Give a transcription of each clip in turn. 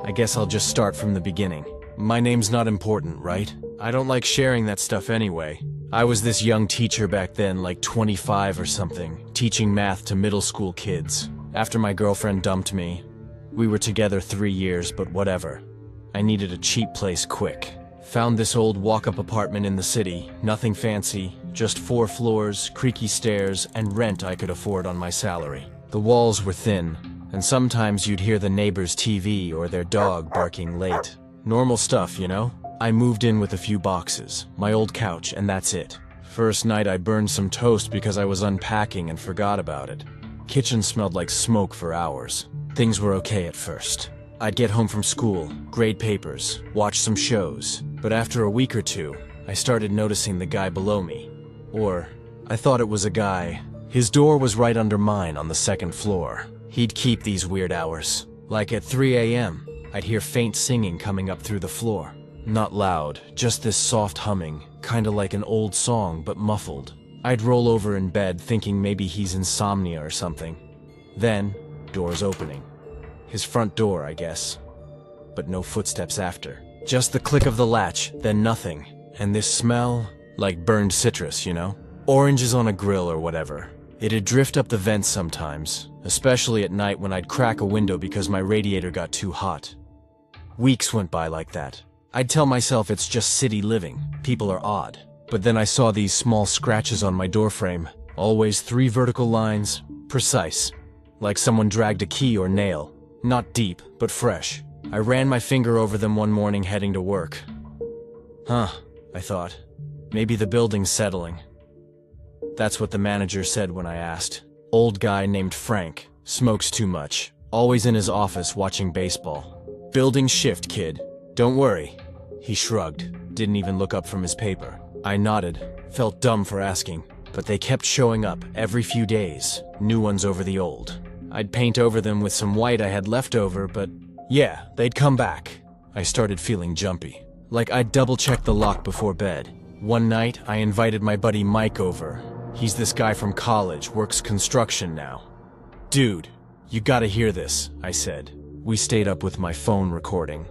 I guess I'll just start from the beginning. My name's not important, right? I don't like sharing that stuff anyway. I was this young teacher back then, like 25 or something, teaching math to middle school kids. After my girlfriend dumped me, we were together 3 years, but whatever. I needed a cheap place quick. Found this old walk-up apartment in the city, nothing fancy, just 4 floors, creaky stairs, and rent I could afford on my salary. The walls were thin, and sometimes you'd hear the neighbor's TV or their dog barking late. Normal stuff, you know? I moved in with a few boxes, my old couch, and that's it. First night I burned some toast because I was unpacking and forgot about it. Kitchen smelled like smoke for hours. Things were okay at first. I'd get home from school, grade papers, watch some shows. But after a week or two, I started noticing the guy below me. Or, I thought it was a guy. His door was right under mine on the 2nd floor. He'd keep these weird hours. Like at 3 a.m., I'd hear faint singing coming up through the floor. Not loud, just this soft humming, kinda like an old song but muffled. I'd roll over in bed thinking maybe he's insomnia or something. Then, doors opening. His front door, I guess. But no footsteps after. Just the click of the latch, then nothing. And this smell, like burned citrus, you know? Oranges on a grill or whatever. It'd drift up the vents sometimes, especially at night when I'd crack a window because my radiator got too hot. Weeks went by like that. I'd tell myself it's just city living, people are odd. But then I saw these small scratches on my doorframe, always 3 vertical lines, precise, like someone dragged a key or nail. Not deep, but fresh. I ran my finger over them one morning heading to work. Huh, I thought. Maybe the building's settling. That's what the manager said when I asked. Old guy named Frank, smokes too much, always in his office watching baseball. Building shift, kid. Don't worry. He shrugged, didn't even look up from his paper. I nodded, felt dumb for asking, but they kept showing up every few days, new ones over the old. I'd paint over them with some white I had left over, but yeah, they'd come back. I started feeling jumpy, like I'd double-check the lock before bed. One night, I invited my buddy Mike over. He's this guy from college, works construction now. Dude, you gotta hear this, I said. We stayed up with my phone recording.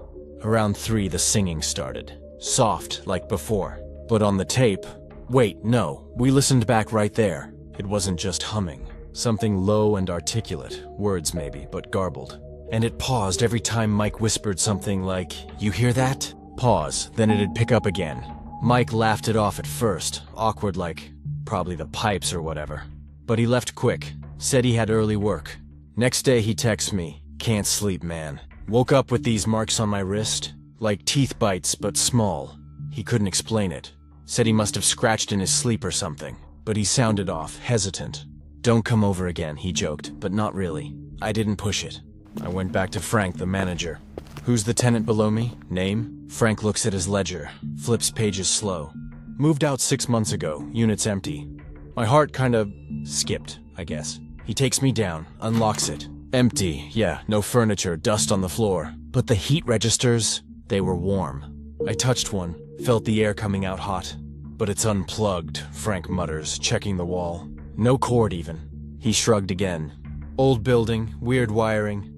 Around 3, the singing started. Soft, like before. But on the tape, wait, no, we listened back right there. It wasn't just humming. Something low and articulate, words maybe, but garbled. And it paused every time Mike whispered something like, "You hear that?" Pause, then it'd pick up again. Mike laughed it off at first, awkward like, probably the pipes or whatever. But he left quick, said he had early work. Next day he texts me, "Can't sleep, man. Woke up with these marks on my wrist, like teeth bites but small." He couldn't explain it. Said he must have scratched in his sleep or something, but he sounded off, hesitant. "Don't come over again," he joked, but not really. I didn't push it. I went back to Frank, the manager. "Who's the tenant below me? Name?" Frank looks at his ledger, flips pages slow. "Moved out 6 months ago, unit's empty." My heart kinda skipped, I guess. He takes me down, unlocks it. Empty, yeah, no furniture, dust on the floor. But the heat registers, they were warm. I touched one, felt the air coming out hot. "But it's unplugged," Frank mutters, checking the wall. "No cord even." He shrugged again. "Old building, weird wiring."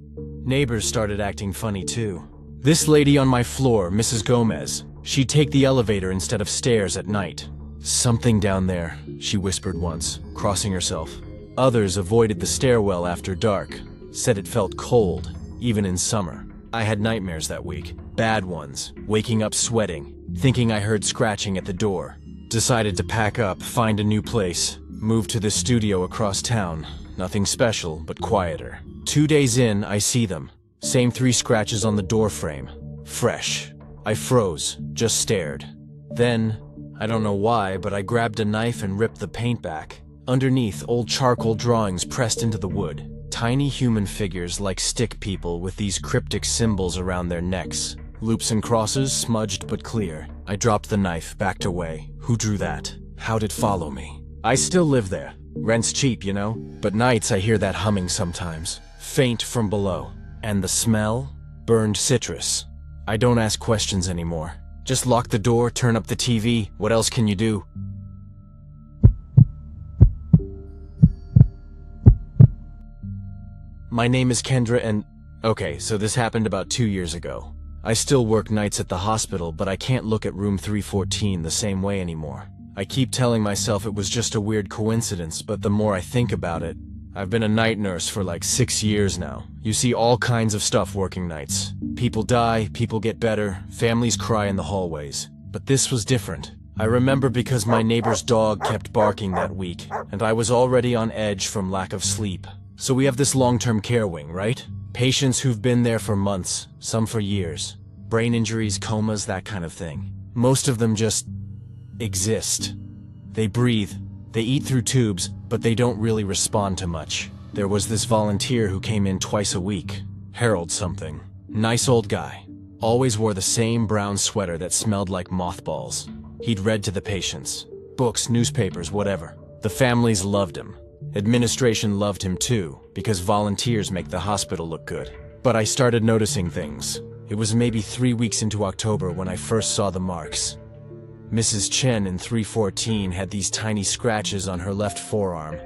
Neighbors started acting funny too. This lady on my floor, Mrs. Gomez, she'd take the elevator instead of stairs at night. "Something down there," she whispered once, crossing herself. Others avoided the stairwell after dark, said it felt cold, even in summer. I had nightmares that week, bad ones, waking up sweating, thinking I heard scratching at the door. Decided to pack up, find a new place, move to the studio across town. Nothing special, but quieter. 2 days in, I see them. Same 3 scratches on the door frame. Fresh. I froze, just stared. Then, I don't know why, but I grabbed a knife and ripped the paint back. Underneath, old charcoal drawings pressed into the wood. Tiny human figures like stick people with these cryptic symbols around their necks. Loops and crosses, smudged but clear. I dropped the knife, backed away. Who drew that? How'd it follow me? I still live there. Rent's cheap, you know? But nights I hear that humming sometimes. Faint from below. And the smell? Burned citrus. I don't ask questions anymore. Just lock the door, turn up the TV. What else can you do? My name is Kendra and... Okay, so this happened about 2 years ago. I still work nights at the hospital, but I can't look at room 314 the same way anymore. I keep telling myself it was just a weird coincidence, but the more I think about it, I've been a night nurse for like 6 years now. You see all kinds of stuff working nights. People die, people get better, families cry in the hallways. But this was different. I remember because my neighbor's dog kept barking that week, and I was already on edge from lack of sleep. So we have this long-term care wing, right? Patients who've been there for months, some for years. Brain injuries, comas, that kind of thing. Most of them just exist. They breathe, they eat through tubes, but they don't really respond to much. There was this volunteer who came in twice a week. Harold something. Nice old guy. Always wore the same brown sweater that smelled like mothballs. He'd read to the patients. Books, newspapers, whatever. The families loved him. Administration loved him too, because volunteers make the hospital look good. But I started noticing things. It was maybe 3 weeks into October when I first saw the marks. Mrs. Chen in 314 had these tiny scratches on her left forearm,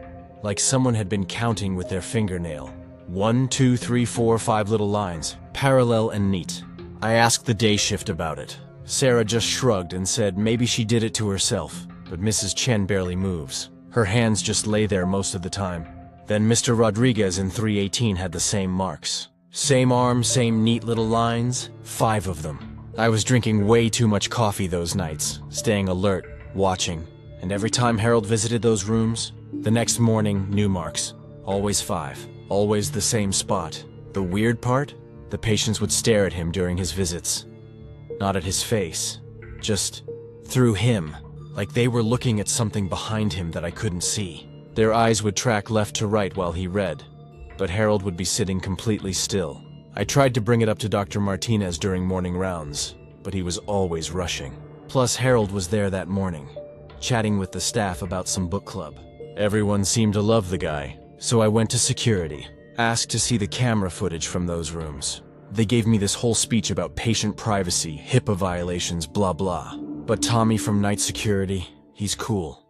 like someone had been counting with their fingernail. 1, 2, 3, 4, 5 little lines, parallel and neat. I asked the day shift about it. Sarah just shrugged and said maybe she did it to herself, but Mrs. Chen barely moves. Her hands just lay there most of the time. Then Mr. Rodriguez in 318 had the same marks. Same arm, same neat little lines, 5 of them. I was drinking way too much coffee those nights, staying alert, watching. And every time Harold visited those rooms, the next morning, new marks. Always 5. Always the same spot. The weird part? The patients would stare at him during his visits. Not at his face. Just through him. Like they were looking at something behind him that I couldn't see. Their eyes would track left to right while he read, but Harold would be sitting completely still. I tried to bring it up to Dr. Martinez during morning rounds, but he was always rushing. Plus, Harold was there that morning, chatting with the staff about some book club. Everyone seemed to love the guy, so I went to security, asked to see the camera footage from those rooms. They gave me this whole speech about patient privacy, HIPAA violations, blah blah. But Tommy from night security, he's cool.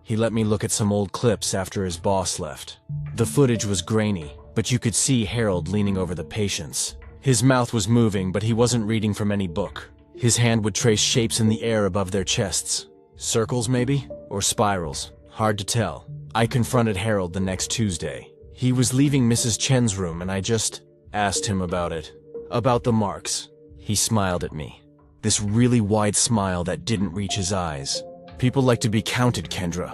He let me look at some old clips after his boss left. The footage was grainy, but you could see Harold leaning over the patients. His mouth was moving, but he wasn't reading from any book. His hand would trace shapes in the air above their chests. Circles, maybe? Or spirals. Hard to tell. I confronted Harold the next Tuesday. He was leaving Mrs. Chen's room, and I just asked him about it. About the marks. He smiled at me. This really wide smile that didn't reach his eyes. People like to be counted, Kendra.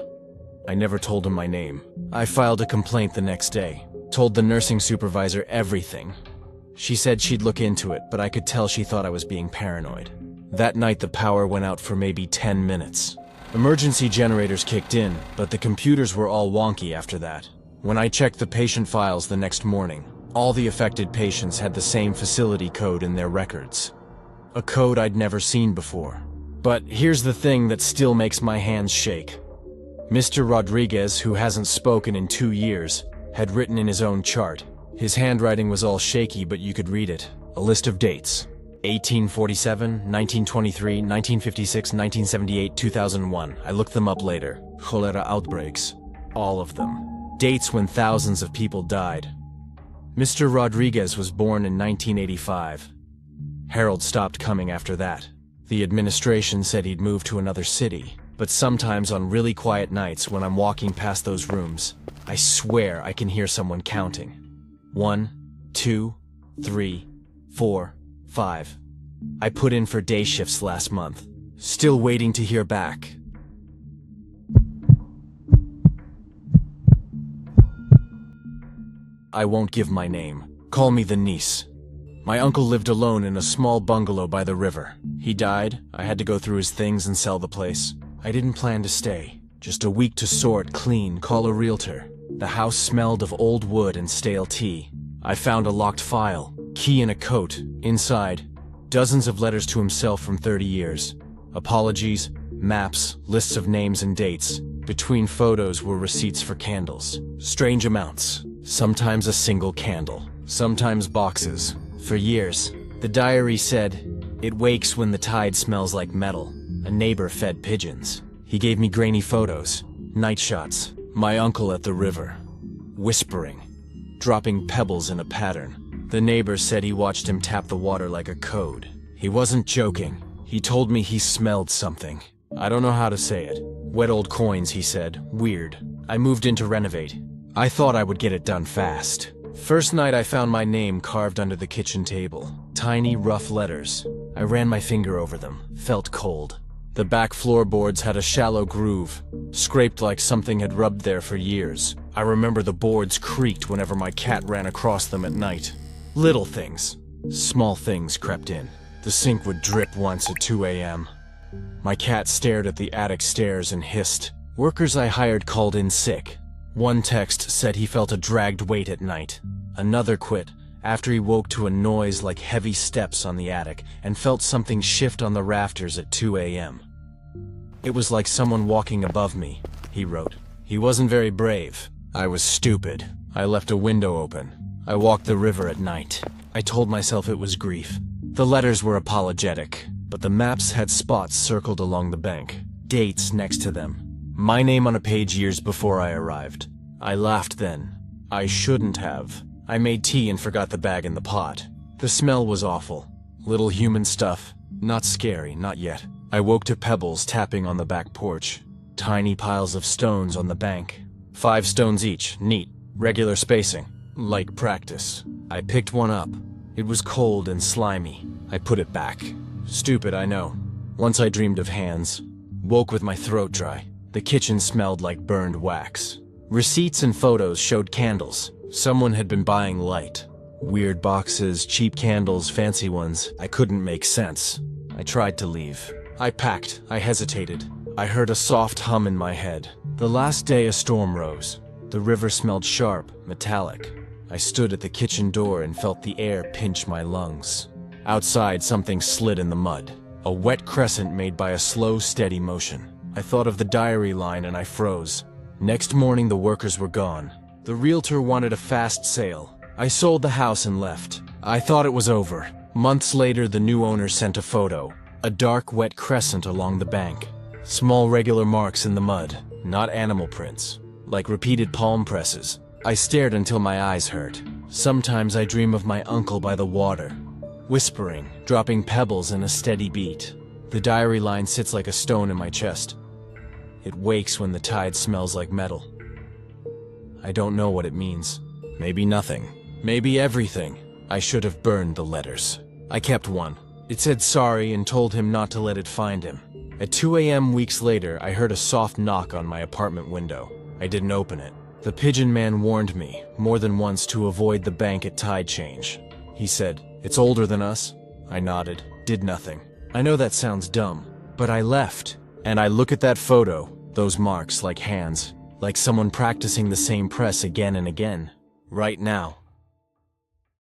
I never told him my name. I filed a complaint the next day. Told the nursing supervisor everything. She said she'd look into it, but I could tell she thought I was being paranoid. That night the power went out for maybe 10 minutes. Emergency generators kicked in, but the computers were all wonky after that. When I checked the patient files the next morning, all the affected patients had the same facility code in their records. A code I'd never seen before. But here's the thing that still makes my hands shake. Mr. Rodriguez, who hasn't spoken in 2 years, had written in his own chart. His handwriting was all shaky, but you could read it. A list of dates. 1847, 1923, 1956, 1978, 2001. I looked them up later. Cholera outbreaks. All of them. Dates when thousands of people died. Mr. Rodriguez was born in 1985. Harold stopped coming after that. The administration said he'd moved to another city, but sometimes on really quiet nights when I'm walking past those rooms, I swear I can hear someone counting. 1, 2, 3, 4, 5. I put in for day shifts last month. Still waiting to hear back. I won't give my name. Call me the niece. My uncle lived alone in a small bungalow by the river. He died. I had to go through his things and sell the place. I didn't plan to stay. Just a week to sort, clean, call a realtor. The house smelled of old wood and stale tea. I found a locked file, key in a coat. Inside, dozens of letters to himself from 30 years. Apologies, maps, lists of names and dates. Between photos were receipts for candles. Strange amounts. Sometimes a single candle. Sometimes boxes. For years, the diary said, "It wakes when the tide smells like metal." A neighbor fed pigeons. He gave me grainy photos, night shots, my uncle at the river, whispering, dropping pebbles in a pattern. The neighbor said he watched him tap the water like a code. He wasn't joking. He told me he smelled something. I don't know how to say it. Wet old coins, he said. Weird. I moved in to renovate. I thought I would get it done fast. First night I found my name carved under the kitchen table. Tiny, rough letters. I ran my finger over them, felt cold. The back floorboards had a shallow groove, scraped like something had rubbed there for years. I remember the boards creaked whenever my cat ran across them at night. Little things. Small things crept in. The sink would drip once at 2 a.m. My cat stared at the attic stairs and hissed. Workers I hired called in sick. One text said he felt a dragged weight at night. Another quit after he woke to a noise like heavy steps on the attic and felt something shift on the rafters at 2 a.m. It was like someone walking above me, he wrote. He wasn't very brave. I was stupid. I left a window open. I walked the river at night. I told myself it was grief. The letters were apologetic, but the maps had spots circled along the bank, dates next to them. My name on a page years before I arrived. I laughed then. I shouldn't have. I made tea and forgot the bag in the pot. The smell was awful. Little human stuff. Not scary, not yet. I woke to pebbles tapping on the back porch. Tiny piles of stones on the bank. 5 stones each, neat, regular spacing. Like practice. I picked one up. It was cold and slimy. I put it back. Stupid, I know. Once I dreamed of hands. Woke with my throat dry. The kitchen smelled like burned wax. Receipts and photos showed candles. Someone had been buying light. Weird boxes, cheap candles, fancy ones. I couldn't make sense. I tried to leave. I packed. I hesitated. I heard a soft hum in my head. The last day a storm rose. The river smelled sharp, metallic. I stood at the kitchen door and felt the air pinch my lungs. Outside, something slid in the mud. A wet crescent made by a slow, steady motion. I thought of the diary line and I froze. Next morning, the workers were gone. The realtor wanted a fast sale. I sold the house and left. I thought it was over. Months later, the new owner sent a photo. A dark, wet crescent along the bank. Small, regular marks in the mud. Not animal prints. Like repeated palm presses. I stared until my eyes hurt. Sometimes I dream of my uncle by the water. Whispering, dropping pebbles in a steady beat. The diary line sits like a stone in my chest. It wakes when the tide smells like metal. I don't know what it means. Maybe nothing. Maybe everything. I should have burned the letters. I kept one. It said sorry and told him not to let it find him. At 2 a.m. weeks later, I heard a soft knock on my apartment window. I didn't open it. The pigeon man warned me, more than once, to avoid the bank at tide change. He said, "It's older than us." I nodded, did nothing. I know that sounds dumb, but I left. And I look at that photo, those marks like hands, like someone practicing the same press again and again. Right now.